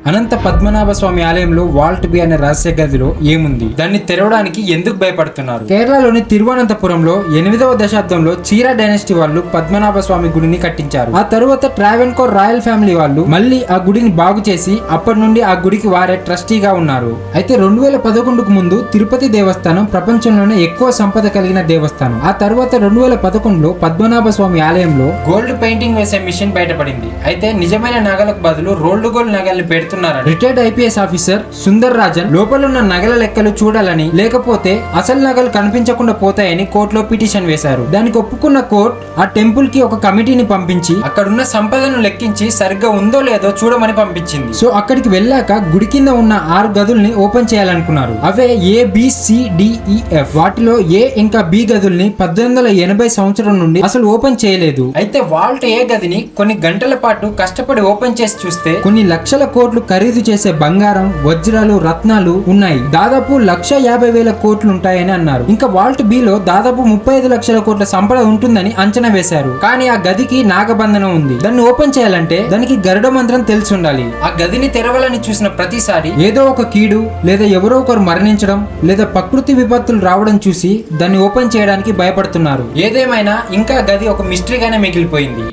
అనంత పద్మనాభ స్వామి ఆలయంలో Walt B అనే రహస్య గదిలో ఏముంది, దాన్ని తెరవడానికి ఎందుకు భయపడుతున్నారు? కేరళలోని తిరువనంతపురంలో 8వ దశాబ్దంలో చీరా డైనాసిటీ వాళ్ళు పద్మనాభ స్వామి గుడిని కట్టించారు. ఆ తరువాత ట్రావెన్కోర్ రాయల్ ఫ్యామిలీ వాళ్ళు మళ్ళీ ఆ గుడిని బాగు చేసి అప్పటి నుండి ఆ గుడికి వారే ట్రస్టీగా ఉన్నారు. అయితే 2011కు ముందు తిరుపతి దేవస్థానం ప్రపంచంలోనే ఎక్కువ సంపద కలిగిన దేవస్థానం. ఆ తర్వాత 2011లో పద్మనాభ స్వామి ఆలయంలో గోల్డ్ పెయింటింగ్ వేసే మిషన్ బయటపడింది. అయితే నిజమైన నగలకు బదులు రోల్డ్ గోల్డ్ నగల్ని పెడుతున్నారు. Retired IPS officer Sundar Rajan లోపల ఉన్న నగల లెక్కలు చూడాలని, లేకపోతే అసలు నగలు కనిపించకుండా పోతాయని కోర్టులో పిటిషన్ వేశారు. దానికి ఒప్పుకున్న కోర్టు ఆ టెంపుల్ కి ఒక కమిటీని పంపించి అక్కడున్న సంపదను లెక్కించి సరిగ్గా ఉందో లేదో చూడమని పంపించింది. సో అక్కడికి వెళ్ళాక గుడి కింద ఉన్న 6 గదుల్ని ఓపెన్ చేయాలనుకున్నారు. అవే ABCDEF. వాటిలో A ఇంకా B గదుల్ని 1880 సంవత్సరం నుండి అసలు ఓపెన్ చేయలేదు. అయితే వాల్ట్ A గదిని కొన్ని గంటల పాటు కష్టపడి ఓపెన్ చేసి చూస్తే కొన్ని లక్షల కోట్లు ఖరీదు చేసే బంగారం, వజ్రాలు, రత్నాలు ఉన్నాయి. దాదాపు 1,50,000 కోట్లు ఉంటాయని అన్నారు. ఇంకా వాల్ట్ B లో దాదాపు 35 లక్షల కోట్ల సంపద ఉంటుందని అంచనా వేశారు. కానీ ఆ గదికి నాగబంధనం ఉంది. దాన్ని ఓపెన్ చేయాలంటే దానికి గరుడ మంత్రం తెలిసి ఉండాలి. ఆ గదిని తెరవాలని చూసిన ప్రతిసారి ఏదో ఒక కీడు లేదా ఎవరో ఒకరు మరణించడం లేదా ప్రకృతి విపత్తులు రావడం చూసి దాన్ని ఓపెన్ చేయడానికి భయపడుతున్నారు. ఏదేమైనా ఇంకా గది ఒక మిస్టరీగానే మిగిలిపోయింది.